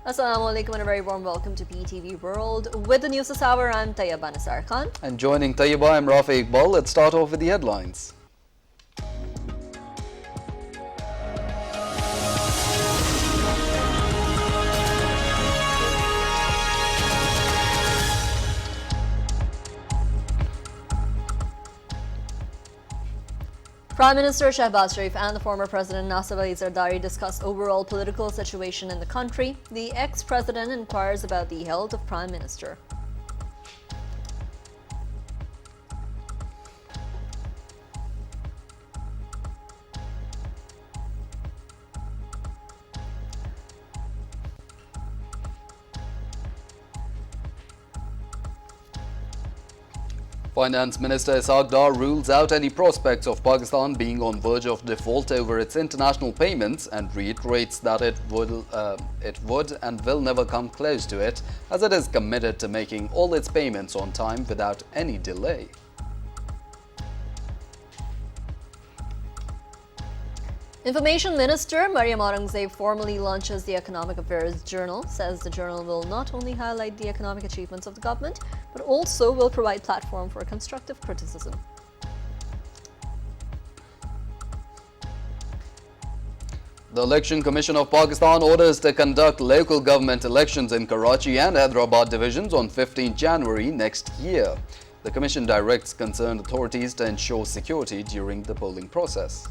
Assalamu alaikum and a very warm welcome to PTV World. With the news this hour, I'm Tayyaba Nisar Khan. And joining Tayyaba, I'm Rafi Iqbal. Let's start off with the headlines. Prime Minister Sharif and the former President Asif Ali Zardari discuss overall political situation in the country. The ex-president inquires about the health of Prime Minister. Finance Minister Shahid rules out any prospects of Pakistan being on verge of default over its international payments and reiterates that it would and will never come close to it, as it is committed to making all its payments on time without any delay. Information Minister Maryam Aurangzeb formally launches the Economic Affairs Journal, says the journal will not only highlight the economic achievements of the government, but also will provide platform for constructive criticism. The Election Commission of Pakistan orders to conduct local government elections in Karachi and Hyderabad divisions on 15 January next year. The commission directs concerned authorities to ensure security during the polling process.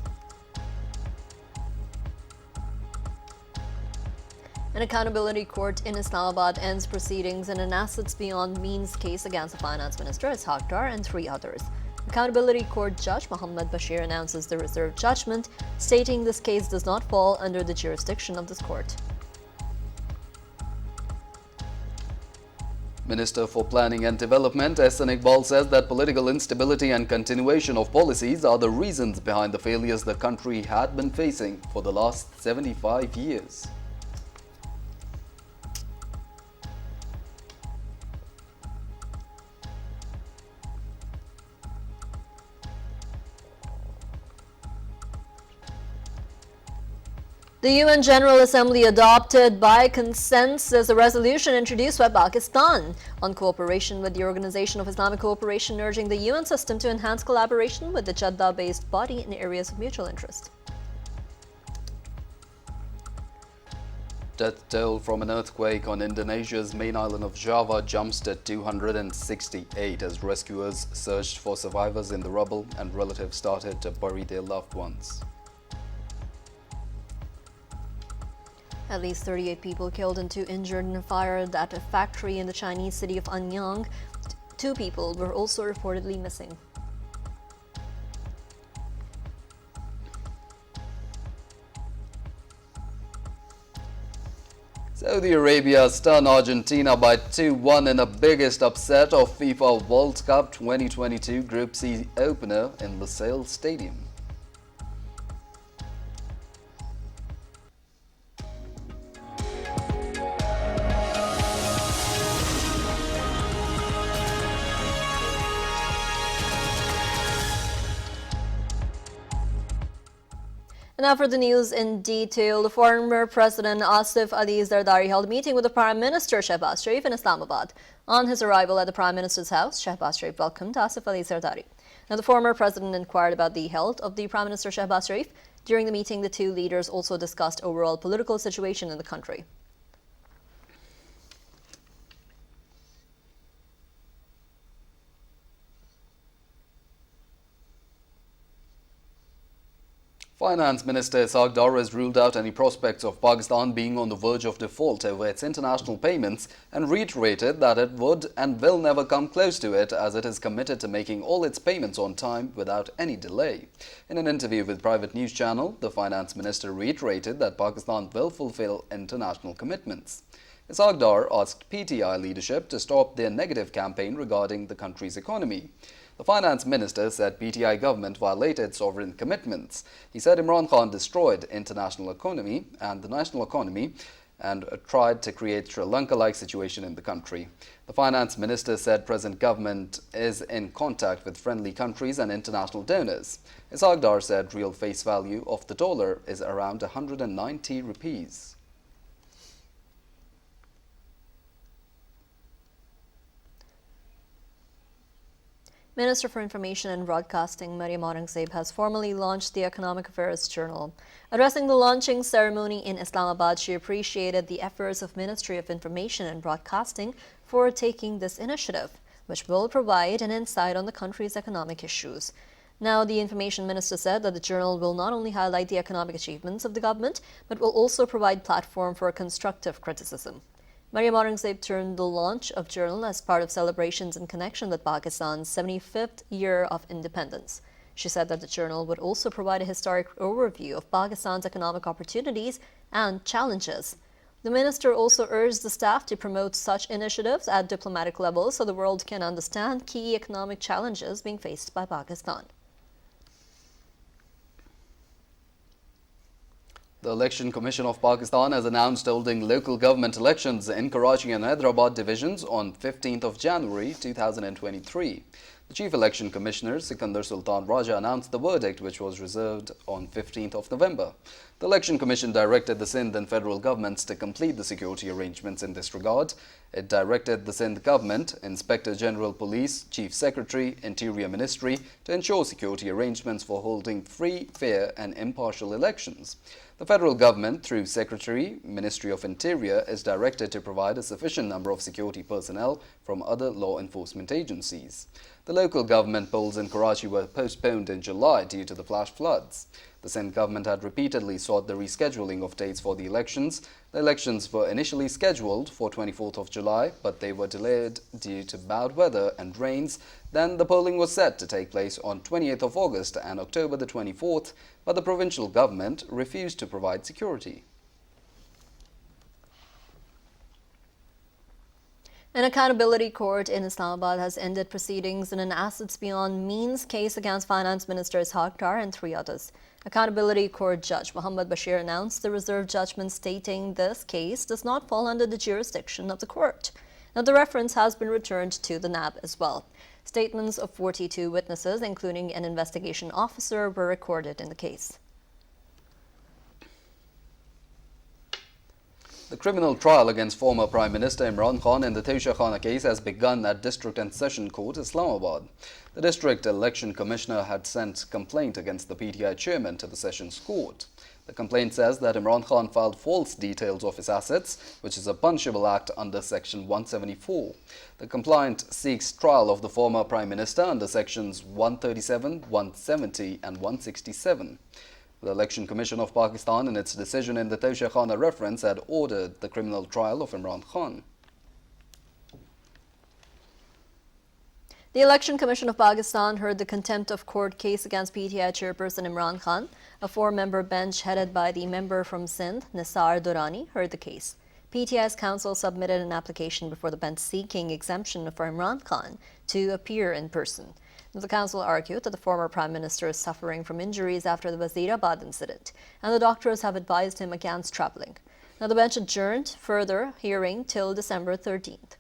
An accountability court in Islamabad ends proceedings in an assets beyond means case against the finance minister Shahid and 3 others. Accountability court judge Muhammad Bashir announces the reserved judgment, stating this case does not fall under the jurisdiction of this court. Minister for Planning and Development Ehsan Iqbal says that political instability and continuation of policies are the reasons behind the failures the country had been facing for the last 75 years. The UN General Assembly adopted by consensus a resolution introduced by Pakistan on cooperation with the Organization of Islamic Cooperation, urging the UN system to enhance collaboration with the Jeddah-based body in areas of mutual interest. Death toll from an earthquake on Indonesia's main island of Java jumps to 268 as rescuers searched for survivors in the rubble and relatives started to bury their loved ones. At least 38 people killed and 2 injured in a fire at a factory in the Chinese city of Anyang. 2 people were also reportedly missing. Saudi Arabia stunned Argentina by 2-1 in the biggest upset of FIFA World Cup 2022 Group C opener in Lusail Stadium. And now for the news in detail. The former President Asif Ali Zardari held a meeting with the Prime Minister Sharif in Islamabad. On his arrival at the Prime Minister's house, Sharif welcomed Asif Ali Zardari. Now, the former president inquired about the health of the Prime Minister Sharif. During the meeting, the 2 leaders also discussed overall political situation in the country. Finance Minister Shahid has ruled out any prospects of Pakistan being on the verge of default over its international payments and reiterated that it would and will never come close to it, as it is committed to making all its payments on time without any delay. In an interview with private news channel, the Finance Minister reiterated that Pakistan will fulfill international commitments. Shahid asked PTI leadership to stop their negative campaign regarding the country's economy. The finance minister said PTI government violated sovereign commitments. He said Imran Khan destroyed international economy and the national economy and tried to create Sri Lanka-like situation in the country. The finance minister said present government is in contact with friendly countries and international donors. Shahid said real face value of the dollar is around 190 rupees. Minister for Information and Broadcasting Maryam Aurangzeb has formally launched the Economic Affairs Journal. Addressing the launching ceremony in Islamabad, she appreciated the efforts of Ministry of Information and Broadcasting for taking this initiative, which will provide an insight on the country's economic issues. Now, the Information Minister said that the journal will not only highlight the economic achievements of the government, but will also provide platform for constructive criticism. Maryam Aurangzeb termed the launch of journal as part of celebrations in connection with Pakistan's 75th year of independence. She said that the journal would also provide a historic overview of Pakistan's economic opportunities and challenges. The minister also urged the staff to promote such initiatives at diplomatic levels so the world can understand key economic challenges being faced by Pakistan. The Election Commission of Pakistan has announced holding local government elections in Karachi and Hyderabad divisions on 15th of January 2023. The Chief Election Commissioner, Sikandar Sultan Raja, announced the verdict, which was reserved on 15th of November. The Election Commission directed the Sindh and federal governments to complete the security arrangements in this regard. It directed the Sindh government, Inspector General Police, Chief Secretary, Interior Ministry to ensure security arrangements for holding free, fair and impartial elections. The federal government, through Secretary, Ministry of Interior, is directed to provide a sufficient number of security personnel from other law enforcement agencies. The local government polls in Karachi were postponed in July due to the flash floods. The Sindh government had repeatedly sought the rescheduling of dates for the elections. The elections were initially scheduled for 24th of July, but they were delayed due to bad weather and rains. Then the polling was set to take place on 28th of August and October the 24th, but the provincial government refused to provide security. An accountability court in Islamabad has ended proceedings in an assets beyond means case against Finance Ministers Qatar and 3 others. Accountability Court Judge Muhammad Bashir announced the reserved judgment stating this case does not fall under the jurisdiction of the court. Now, the reference has been returned to the NAB as well. Statements of 42 witnesses, including an investigation officer, were recorded in the case. The criminal trial against former Prime Minister Imran Khan in the Tosha Khana case has begun at District and Session Court, Islamabad. The District Election Commissioner had sent complaint against the PTI chairman to the Sessions Court. The complaint says that Imran Khan filed false details of his assets, which is a punishable act under Section 174. The complaint seeks trial of the former Prime Minister under Sections 137, 170 and 167. The Election Commission of Pakistan, in its decision in the Tosha Khana reference, had ordered the criminal trial of Imran Khan. The Election Commission of Pakistan heard the contempt of court case against PTI chairperson Imran Khan. A 4-member bench headed by the member from Sindh, Nisar Durrani, heard the case. PTI's counsel submitted an application before the bench seeking exemption for Imran Khan to appear in person. The council argued that the former Prime Minister is suffering from injuries after the Wazirabad incident, and the doctors have advised him against travelling. Now, the bench adjourned further hearing till December 13th.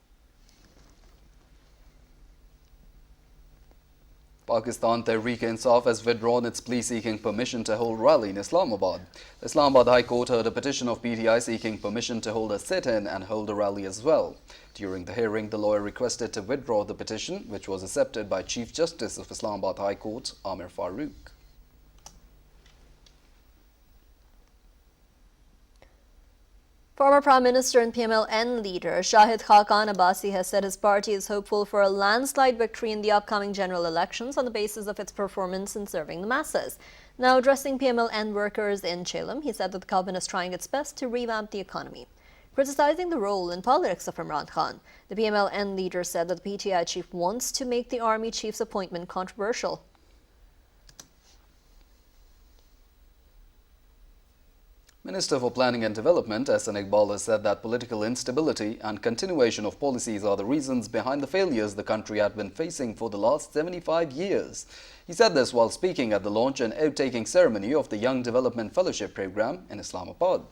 Pakistan Tehreek-e-Insaf has withdrawn its plea seeking permission to hold rally in Islamabad. The Islamabad High Court heard a petition of PTI seeking permission to hold a sit-in and hold a rally as well. During the hearing, the lawyer requested to withdraw the petition, which was accepted by Chief Justice of Islamabad High Court, Amir Farooq. Former Prime Minister and PMLN leader Shahid Khaqan Abbasi has said his party is hopeful for a landslide victory in the upcoming general elections on the basis of its performance in serving the masses. Now, addressing PMLN workers in Chelm, he said that the government is trying its best to revamp the economy. Criticizing the role in politics of Imran Khan, the PMLN leader said that the PTI chief wants to make the army chief's appointment controversial. Minister for Planning and Development, Ehsan Iqbal, has said that political instability and continuation of policies are the reasons behind the failures the country had been facing for the last 75 years. He said this while speaking at the launch and oath-taking ceremony of the Young Development Fellowship Program in Islamabad.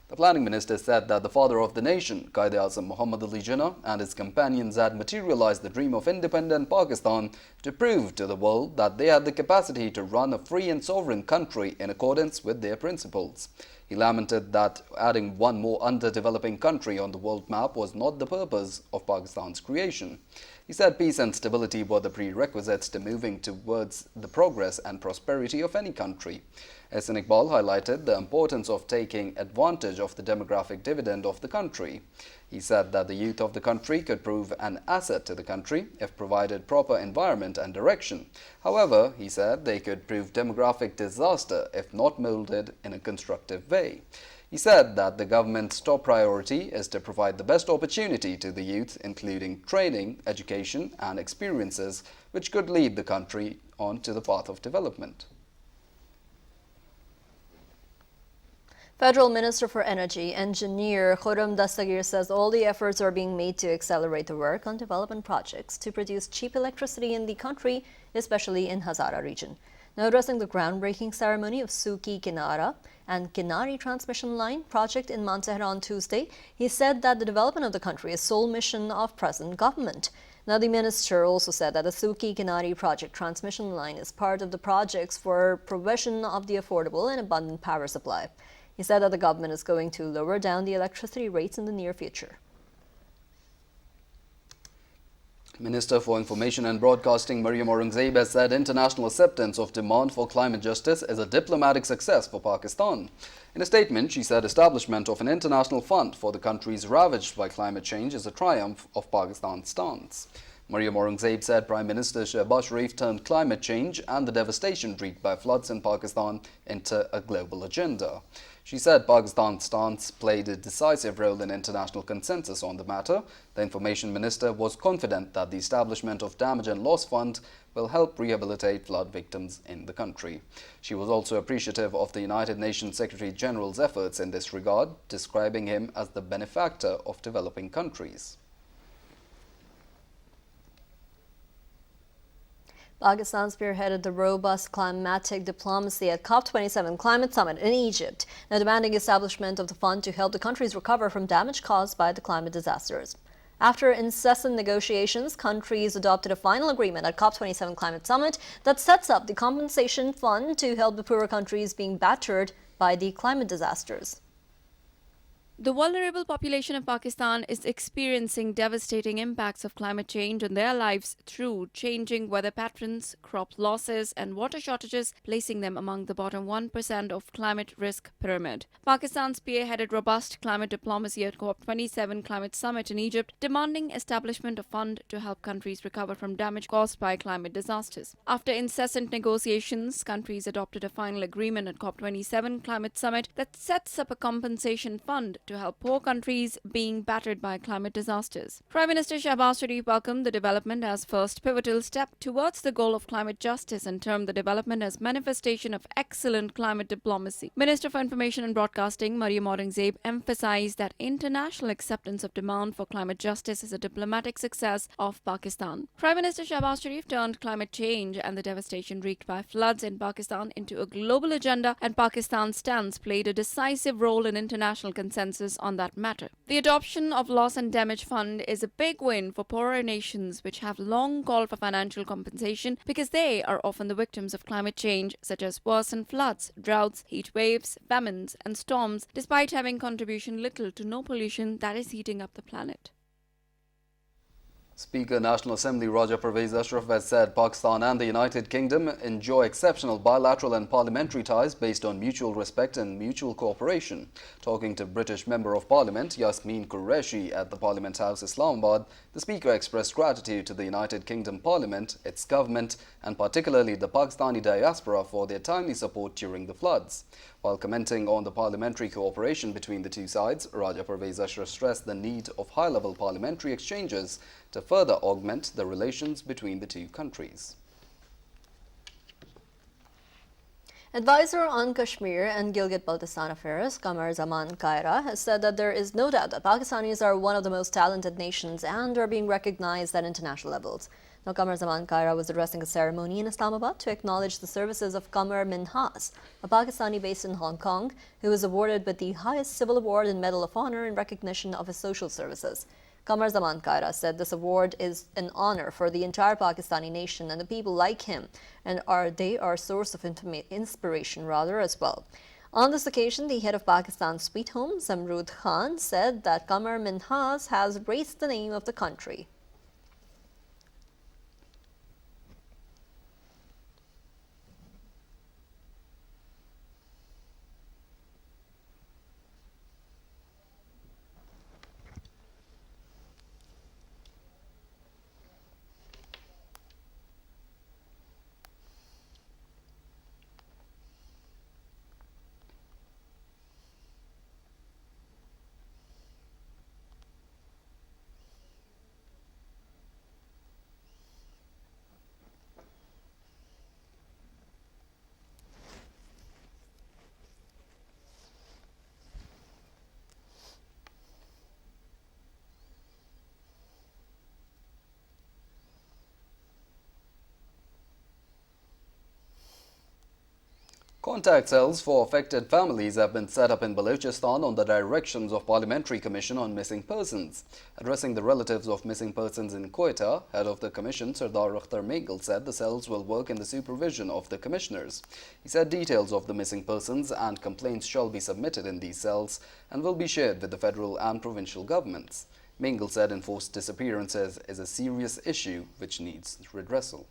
The planning minister said that the father of the nation, Quaid-e-Azam Muhammad Ali Jinnah, and his companions had materialized the dream of independent Pakistan to prove to the world that they had the capacity to run a free and sovereign country in accordance with their principles. He lamented that adding one more underdeveloping country on the world map was not the purpose of Pakistan's creation. He said peace and stability were the prerequisites to moving towards the progress and prosperity of any country. Ehsan Iqbal highlighted the importance of taking advantage of the demographic dividend of the country. He said that the youth of the country could prove an asset to the country if provided proper environment and direction. However, he said they could prove demographic disaster if not molded in a constructive way. He said that the government's top priority is to provide the best opportunity to the youth, including training, education and experiences which could lead the country onto the path of development. Federal Minister for Energy, Engineer Khurram Dastagir says all the efforts are being made to accelerate the work on development projects to produce cheap electricity in the country, especially in Hazara region. Now addressing the groundbreaking ceremony of Suki Kinara and Kinari transmission line project in Mansahr on Tuesday, he said that the development of the country is sole mission of present government. Now, the minister also said that the Suki Kinari project transmission line is part of the projects for provision of the affordable and abundant power supply. He said that the government is going to lower down the electricity rates in the near future. Minister for Information and Broadcasting Maryam Aurangzeb has said international acceptance of demand for climate justice is a diplomatic success for Pakistan. In a statement, she said establishment of an international fund for the countries ravaged by climate change is a triumph of Pakistan's stance. Maryam Aurangzeb said Prime Minister Sharif turned climate change and the devastation wreaked by floods in Pakistan into a global agenda. She said Pakistan's stance played a decisive role in international consensus on the matter. The Information Minister was confident that the establishment of Damage and Loss Fund will help rehabilitate flood victims in the country. She was also appreciative of the United Nations Secretary General's efforts in this regard, describing him as the benefactor of developing countries. Pakistan spearheaded the robust climatic diplomacy at COP27 Climate Summit in Egypt, now demanding establishment of the fund to help the countries recover from damage caused by the climate disasters. After incessant negotiations, countries adopted a final agreement at COP27 Climate Summit that sets up the compensation fund to help the poorer countries being battered by the climate disasters. The vulnerable population of Pakistan is experiencing devastating impacts of climate change on their lives through changing weather patterns, crop losses, and water shortages, placing them among the bottom 1% of climate risk pyramid. Pakistan spearheaded robust climate diplomacy at COP27 Climate Summit in Egypt, demanding establishment of fund to help countries recover from damage caused by climate disasters. After incessant negotiations, countries adopted a final agreement at COP27 Climate Summit that sets up a compensation fund to help poor countries being battered by climate disasters. Prime Minister Sharif welcomed the development as first pivotal step towards the goal of climate justice and termed the development as manifestation of excellent climate diplomacy. Minister for Information and Broadcasting Maryam Aurangzeb emphasized that international acceptance of demand for climate justice is a diplomatic success of Pakistan. Prime Minister Sharif turned climate change and the devastation wreaked by floods in Pakistan into a global agenda, and Pakistan's stance played a decisive role in international consensus on that matter. The adoption of Loss and Damage Fund is a big win for poorer nations which have long called for financial compensation because they are often the victims of climate change, such as worsened floods, droughts, heat waves, famines and storms, despite having contribution little to no pollution that is heating up the planet. Speaker National Assembly Raja Parvez Ashraf has said Pakistan and the United Kingdom enjoy exceptional bilateral and parliamentary ties based on mutual respect and mutual cooperation. Talking to British Member of Parliament Yasmin Qureshi at the Parliament House, Islamabad, the Speaker expressed gratitude to the United Kingdom Parliament, its government and particularly the Pakistani diaspora for their timely support during the floods. While commenting on the parliamentary cooperation between the two sides, Raja Parvez Ashraf stressed the need of high-level parliamentary exchanges to further augment the relations between the two countries. Advisor on Kashmir and Gilgit-Baltistan affairs, Qamar Zaman Kaira, has said that there is no doubt that Pakistanis are one of the most talented nations and are being recognized at international levels. Now, Qamar Zaman Kaira was addressing a ceremony in Islamabad to acknowledge the services of Qamar Minhas, a Pakistani based in Hong Kong, who was awarded with the highest civil award and Medal of Honor in recognition of his social services. Qamar Zaman Kaira said this award is an honor for the entire Pakistani nation and the people like him, and they are a source of inspiration as well. On this occasion, the head of Pakistan's Sweet Home, Zamrud Khan, said that Qamar Minhas has raised the name of the country. Contact cells for affected families have been set up in Balochistan on the directions of Parliamentary Commission on Missing Persons. Addressing the relatives of missing persons in Quetta, head of the commission, Sardar Akhtar Mengal, said the cells will work in the supervision of the commissioners. He said details of the missing persons and complaints shall be submitted in these cells and will be shared with the federal and provincial governments. Mengal said enforced disappearances is a serious issue which needs redressal.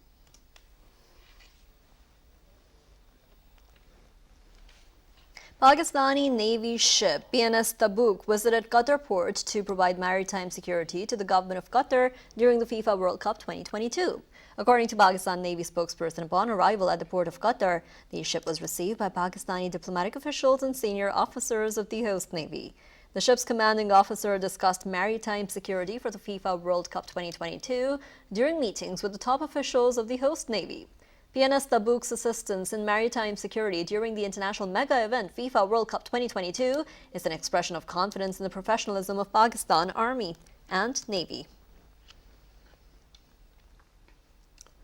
Pakistani Navy ship PNS Tabuk visited Qatar port to provide maritime security to the government of Qatar during the FIFA World Cup 2022. According to Pakistan Navy spokesperson, upon arrival at the port of Qatar, the ship was received by Pakistani diplomatic officials and senior officers of the host navy. The ship's commanding officer discussed maritime security for the FIFA World Cup 2022 during meetings with the top officials of the host navy. PNS Tabuk's assistance in maritime security during the international mega event FIFA World Cup 2022 is an expression of confidence in the professionalism of Pakistan Army and Navy.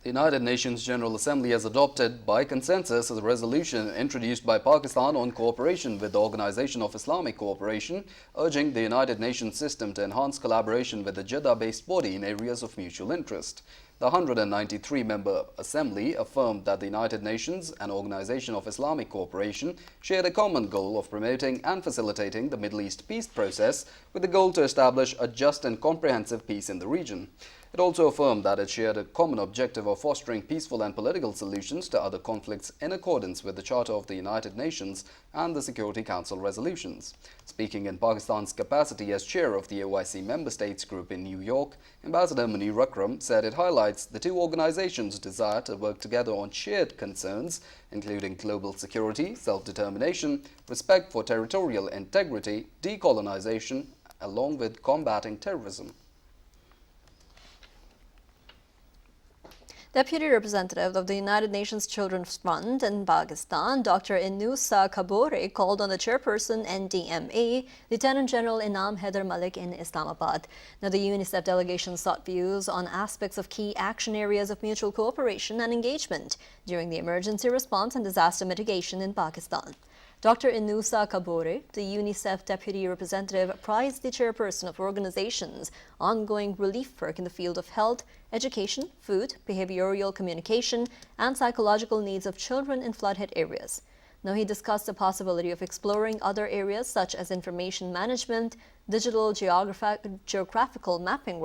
The United Nations General Assembly has adopted by consensus a resolution introduced by Pakistan on cooperation with the Organization of Islamic Cooperation, urging the United Nations system to enhance collaboration with the Jeddah-based body in areas of mutual interest. The 193-member Assembly affirmed that the United Nations and Organization of Islamic Cooperation shared a common goal of promoting and facilitating the Middle East peace process with the goal to establish a just and comprehensive peace in the region. It also affirmed that it shared a common objective of fostering peaceful and political solutions to other conflicts in accordance with the Charter of the United Nations and the Security Council resolutions. Speaking in Pakistan's capacity as chair of the OIC member states group in New York, Ambassador Munir Akram said it highlights the two organizations' desire to work together on shared concerns, including global security, self-determination, respect for territorial integrity, decolonization, along with combating terrorism. Deputy Representative of the United Nations Children's Fund in Pakistan, Dr. Inusa Kabore, called on the chairperson NDMA, Lieutenant General Inam Haider Malik in Islamabad. Now, the UNICEF delegation sought views on aspects of key action areas of mutual cooperation and engagement during the emergency response and disaster mitigation in Pakistan. Dr. Inusa Kabore, the UNICEF Deputy Representative, apprised the chairperson of organizations' ongoing relief work in the field of health, education, food, behavioral communication, and psychological needs of children in flood-hit areas. Now, he discussed the possibility of exploring other areas such as information management, digital geographical mapping,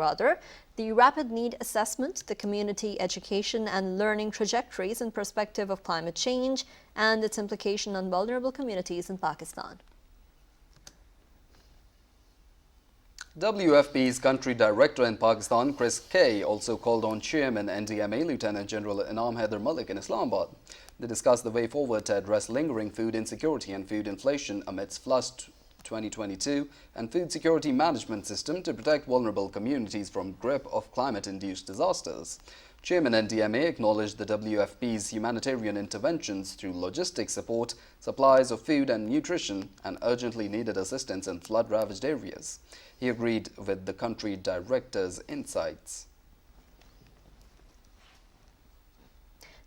the rapid need assessment, the community education and learning trajectories in perspective of climate change and its implication on vulnerable communities in Pakistan. WFP's country director in Pakistan, Chris Kay, also called on Chairman NDMA Lieutenant General Inam Haider Malik in Islamabad. They discussed the way forward to address lingering food insecurity and food inflation amidst floods 2022 and food security management system to protect vulnerable communities from grip of climate-induced disasters. Chairman NDMA acknowledged the WFP's humanitarian interventions through logistics support, supplies of food and nutrition, and urgently needed assistance in flood-ravaged areas. He agreed with the country director's insights.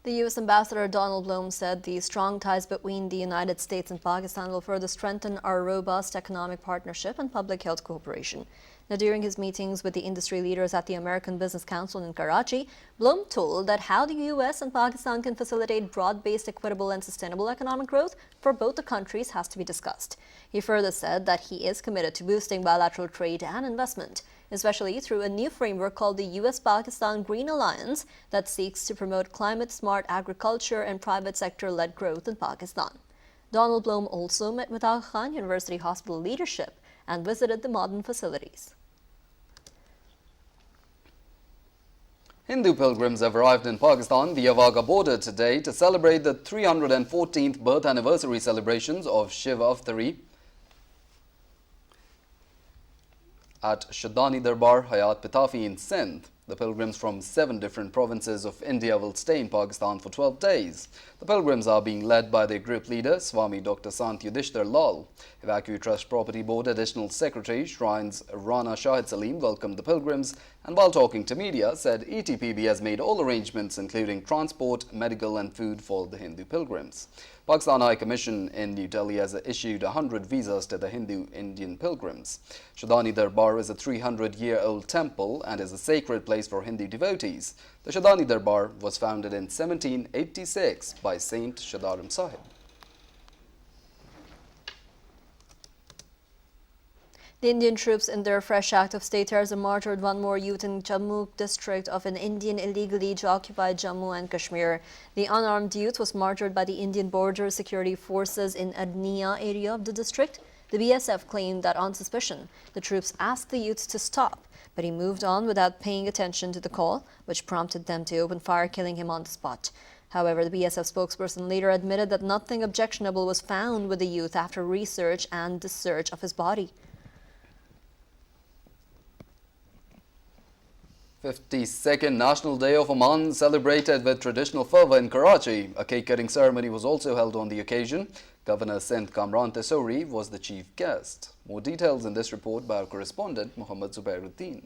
The U.S. Ambassador Donald Blum said the strong ties between the United States and Pakistan will further strengthen our robust economic partnership and public health cooperation. Now, during his meetings with the industry leaders at the American Business Council in Karachi, Blum told that how the U.S. and Pakistan can facilitate broad-based, equitable and sustainable economic growth for both the countries has to be discussed. He further said that he is committed to boosting bilateral trade and investment, especially through a new framework called the U.S.-Pakistan Green Alliance that seeks to promote climate-smart agriculture and private sector-led growth in Pakistan. Donald Blum also met with Khaqan University Hospital leadership and visited the modern facilities. Hindu pilgrims have arrived in Pakistan via Wagah border today to celebrate the 314th birth anniversary celebrations of Shiv Avtari at Shadani Darbar Hayat Pitafi in Sindh. The pilgrims from 7 different provinces of India will stay in Pakistan for 12 days. The pilgrims are being led by their group leader, Swami Dr. Sant Yudhishthir Lal. Evacuee Trust Property Board Additional Secretary Shrines Rana Shahid Salim welcomed the pilgrims and while talking to media said ETPB has made all arrangements including transport, medical and food for the Hindu pilgrims. Pakistan High Commission in New Delhi has issued 100 visas to the Hindu Indian pilgrims. Shadani Darbar is a 300-year-old temple and is a sacred place for Hindu devotees. The Shadani Darbar was founded in 1786 by Saint Shadaram Sahib. The Indian troops in their fresh act of state terrorism martyred one more youth in Jammu district of an Indian illegally occupied Jammu and Kashmir. The unarmed youth was martyred by the Indian Border Security Forces in Adnia area of the district. The BSF claimed that on suspicion, the troops asked the youth to stop, but he moved on without paying attention to the call, which prompted them to open fire, killing him on the spot. However, the BSF spokesperson later admitted that nothing objectionable was found with the youth after research and the search of his body. 52nd National Day of Oman celebrated with traditional fervour in Karachi. A cake-cutting ceremony was also held on the occasion. Governor Sindh Kamran Tesori was the chief guest. More details in this report by our correspondent Muhammad Zubairuddin.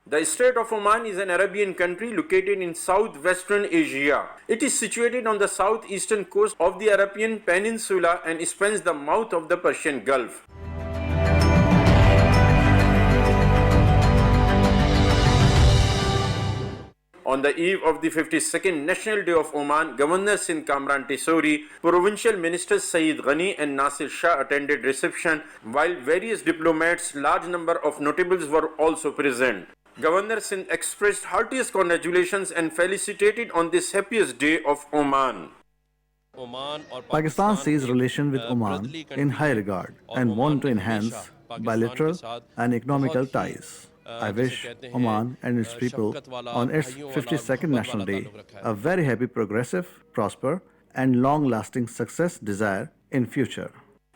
The state of Oman is an Arabian country located in southwestern Asia. It is situated on the southeastern coast of the Arabian Peninsula and spans the mouth of the Persian Gulf. On the eve of the 52nd National Day of Oman, Governor Sindh Kamran Tesori, Provincial Ministers Saeed Ghani and Nasir Shah attended reception, while various diplomats, large number of notables were also present. Governor Sindh expressed heartiest congratulations and felicitated on this happiest day of Oman. Pakistan sees relations with Oman in high regard and want to enhance bilateral and economical ties. I wish Oman and its people on its 52nd National Day a very happy, progressive, prosper and long-lasting success desire in future.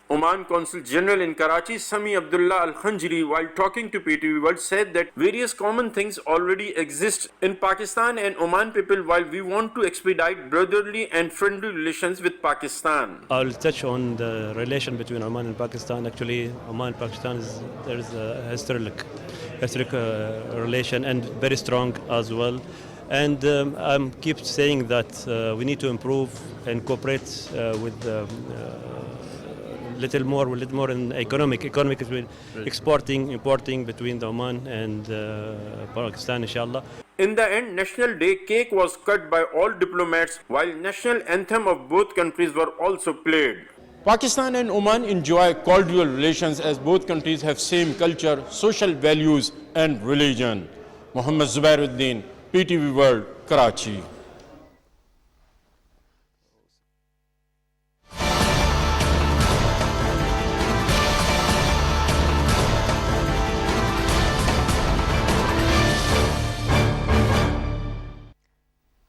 Oman Consul General in Karachi, Sami Abdullah Al-Khanjiri, while talking to PTV World, said that various common things already exist in Pakistan and Oman people while we want to expedite brotherly and friendly relations with Pakistan. I'll touch on the relation between Oman and Pakistan. Actually, Oman and Pakistan there is a historic relation and very strong as well. And I keep saying that we need to improve and cooperate with little more in economic between exporting, importing between the Oman and Pakistan, inshallah. In the end, National Day cake was cut by all diplomats, while national anthem of both countries were also played. Pakistan and Oman enjoy cordial relations as both countries have same culture, social values and religion. Muhammad Zubairuddin, PTV World, Karachi.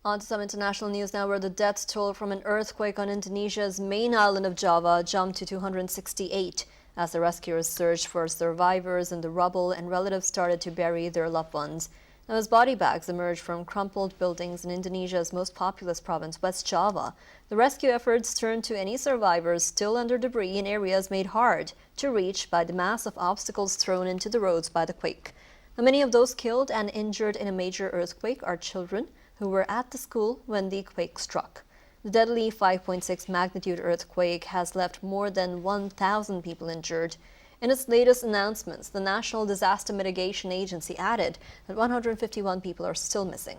On to some international news now, where the death toll from an earthquake on Indonesia's main island of Java jumped to 268 as the rescuers searched for survivors in the rubble and relatives started to bury their loved ones. Now, as body bags emerged from crumpled buildings in Indonesia's most populous province, West Java, the rescue efforts turned to any survivors still under debris in areas made hard to reach by the massive obstacles thrown into the roads by the quake. Now, many of those killed and injured in a major earthquake are children who were at the school when the quake struck. The deadly 5.6 magnitude earthquake has left more than 1,000 people injured. In its latest announcements, the National Disaster Mitigation Agency added that 151 people are still missing.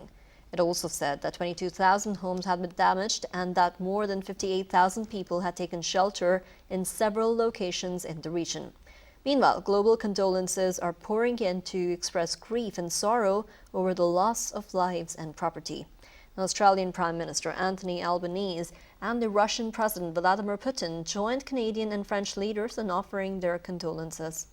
It also said that 22,000 homes had been damaged and that more than 58,000 people had taken shelter in several locations in the region. Meanwhile, global condolences are pouring in to express grief and sorrow over the loss of lives and property. The Australian Prime Minister Anthony Albanese and the Russian President Vladimir Putin joined Canadian and French leaders in offering their condolences.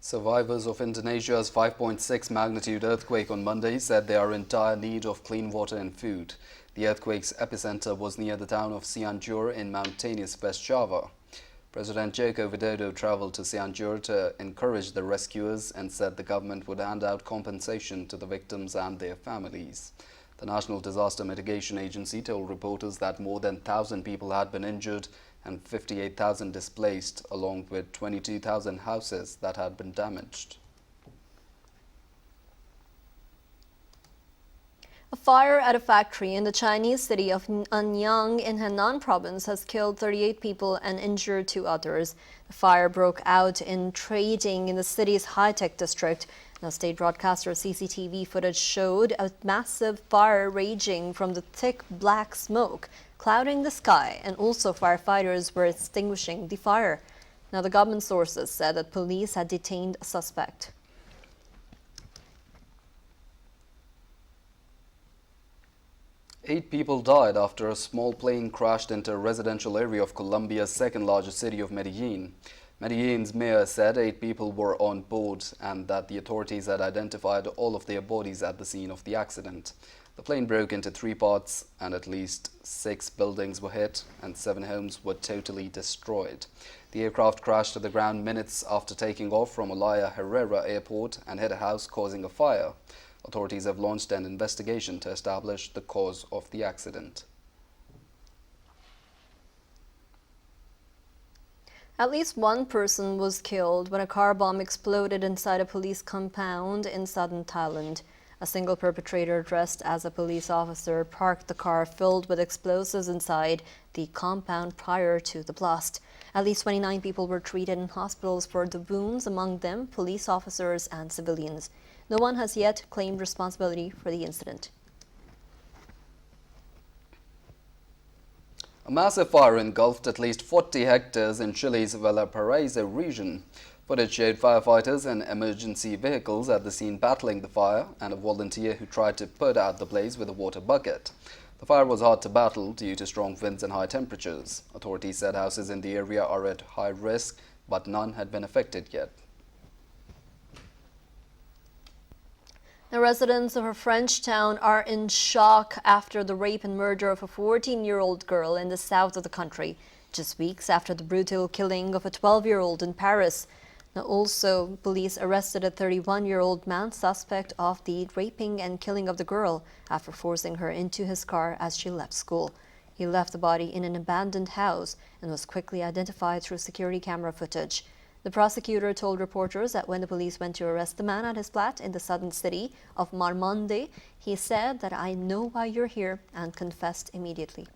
Survivors of Indonesia's 5.6 magnitude earthquake on Monday said they are in dire need of clean water and food. The earthquake's epicenter was near the town of Cianjur in mountainous West Java. President Joko Widodo travelled to Cianjur to encourage the rescuers and said the government would hand out compensation to the victims and their families. The National Disaster Mitigation Agency told reporters that more than 1,000 people had been injured and 58,000 displaced, along with 22,000 houses that had been damaged. A fire at a factory in the Chinese city of Anyang in Henan province has killed 38 people and injured 2 others. The fire broke out in trading in the city's high-tech district. Now, state broadcaster CCTV footage showed a massive fire raging from the thick black smoke clouding the sky, and also firefighters were extinguishing the fire. Now, the government sources said that police had detained a suspect. Eight people died after a small plane crashed into a residential area of Colombia's second-largest city of Medellin. Medellin's mayor said 8 people were on board and that the authorities had identified all of their bodies at the scene of the accident. The plane broke into 3 parts and at least 6 buildings were hit and 7 homes were totally destroyed. The aircraft crashed to the ground minutes after taking off from Olaya Herrera Airport and hit a house, causing a fire. Authorities have launched an investigation to establish the cause of the accident. At least 1 person was killed when a car bomb exploded inside a police compound in southern Thailand. A single perpetrator dressed as a police officer parked the car filled with explosives inside the compound prior to the blast. At least 29 people were treated in hospitals for the wounds, among them police officers and civilians. No one has yet claimed responsibility for the incident. A massive fire engulfed at least 40 hectares in Chile's Valparaiso region. Footage showed firefighters and emergency vehicles at the scene battling the fire and a volunteer who tried to put out the blaze with a water bucket. The fire was hard to battle due to strong winds and high temperatures. Authorities said houses in the area are at high risk, but none had been affected yet. The residents of a French town are in shock after the rape and murder of a 14-year-old girl in the south of the country, just weeks after the brutal killing of a 12-year-old in Paris. Now, also, police arrested a 31-year-old man suspect of the raping and killing of the girl after forcing her into his car as she left school. He left the body in an abandoned house and was quickly identified through security camera footage. The prosecutor told reporters that when the police went to arrest the man at his flat in the southern city of Marmande, he said that "I know why you're here," and confessed immediately.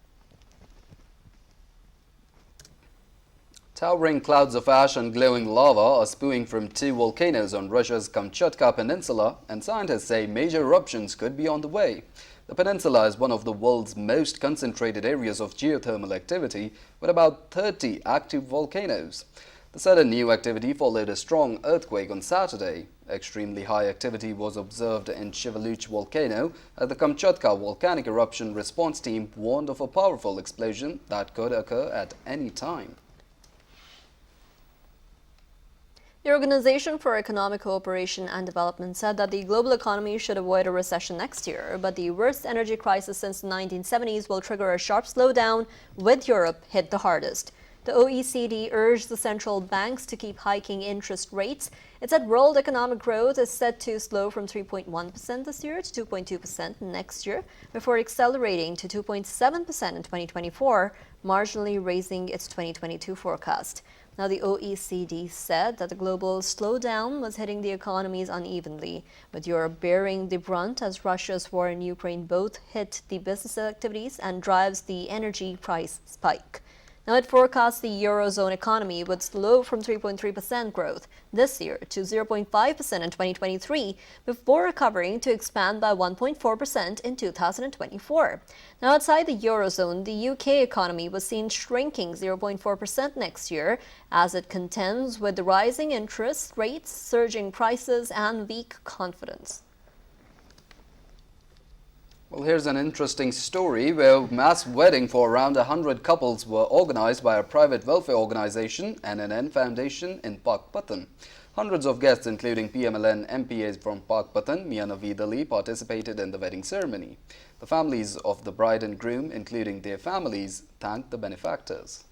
Towering clouds of ash and glowing lava are spewing from 2 volcanoes on Russia's Kamchatka Peninsula, and scientists say major eruptions could be on the way. The peninsula is one of the world's most concentrated areas of geothermal activity, with about 30 active volcanoes. The sudden new activity followed a strong earthquake on Saturday. Extremely high activity was observed in Shivaluch volcano as the Kamchatka volcanic eruption response team warned of a powerful explosion that could occur at any time. The Organization for Economic Cooperation and Development said that the global economy should avoid a recession next year, but the worst energy crisis since the 1970s will trigger a sharp slowdown, with Europe hit the hardest. The OECD urged the central banks to keep hiking interest rates. It said world economic growth is set to slow from 3.1% this year to 2.2% next year, before accelerating to 2.7% in 2024, marginally raising its 2022 forecast. Now, the OECD said that the global slowdown was hitting the economies unevenly, with Europe bearing the brunt as Russia's war in Ukraine both hit the business activities and drives the energy price spike. Now, it forecasts the Eurozone economy would slow from 3.3% growth this year to 0.5% in 2023, before recovering to expand by 1.4% in 2024. Now, outside the Eurozone, the UK economy was seen shrinking 0.4% next year as it contends with the rising interest rates, surging prices, and weak confidence. Well, here's an interesting story where mass wedding for around 100 couples were organized by a private welfare organization, NNN Foundation, in Pakpatan. Hundreds of guests, including PMLN MPAs from Pakpatan, Mian Naveed Ali, participated in the wedding ceremony. The families of the bride and groom, including their families, thanked the benefactors.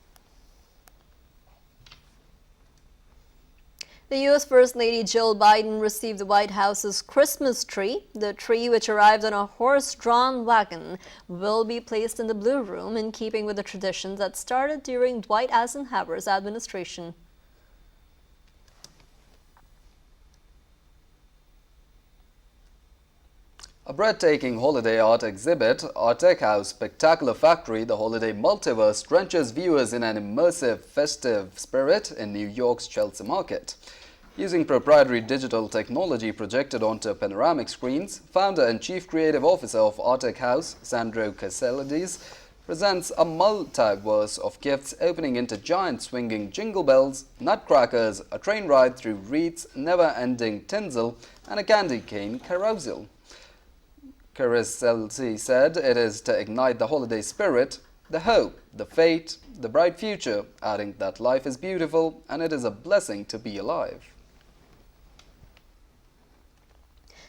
The U.S. First Lady Jill Biden received the White House's Christmas tree. The tree, which arrived on a horse-drawn wagon, will be placed in the Blue Room in keeping with the tradition that started during Dwight Eisenhower's administration. A breathtaking holiday art exhibit, Art Tech House Spectacular Factory, the holiday multiverse, drenches viewers in an immersive, festive spirit in New York's Chelsea Market. Using proprietary digital technology projected onto panoramic screens, founder and chief creative officer of Art Tech House, Sandro Caselides, presents a multiverse of gifts opening into giant swinging jingle bells, nutcrackers, a train ride through wreaths, never-ending tinsel, and a candy cane carousel. Caroselsi said it is to ignite the holiday spirit, the hope, the fate, the bright future, adding that life is beautiful and it is a blessing to be alive.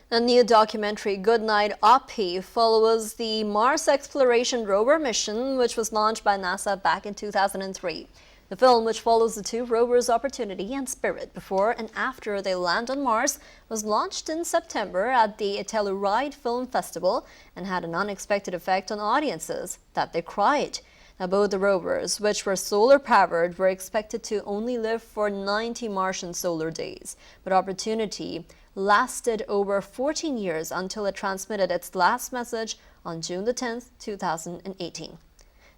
A new documentary, Goodnight Abbasi, follows the Mars exploration rover mission, which was launched by NASA back in 2003. The film, which follows the two rovers' opportunity and spirit before and after they land on Mars, was launched in September at the Telluride Film Festival and had an unexpected effect on audiences that they cried. Now, both the rovers, which were solar-powered, were expected to only live for 90 Martian solar days. But Opportunity lasted over 14 years until it transmitted its last message on June the 10th, 2018.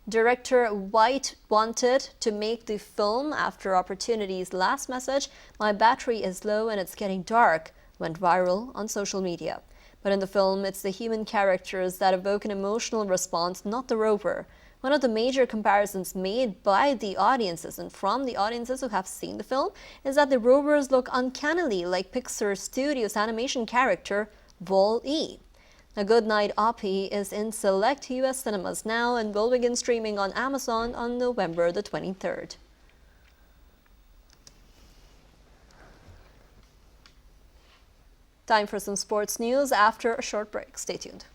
Director White wanted to make the film after Opportunity's last message, "My battery is low and it's getting dark," went viral on social media. But in the film, it's the human characters that evoke an emotional response, not the rover. One of the major comparisons made by the audiences and from the audiences who have seen the film is that the rovers look uncannily like Pixar Studios' animation character Wall-E. A Goodnight Abbasi is in select U.S. cinemas now and will begin streaming on Amazon on November the 23rd. Time for some sports news after a short break. Stay tuned.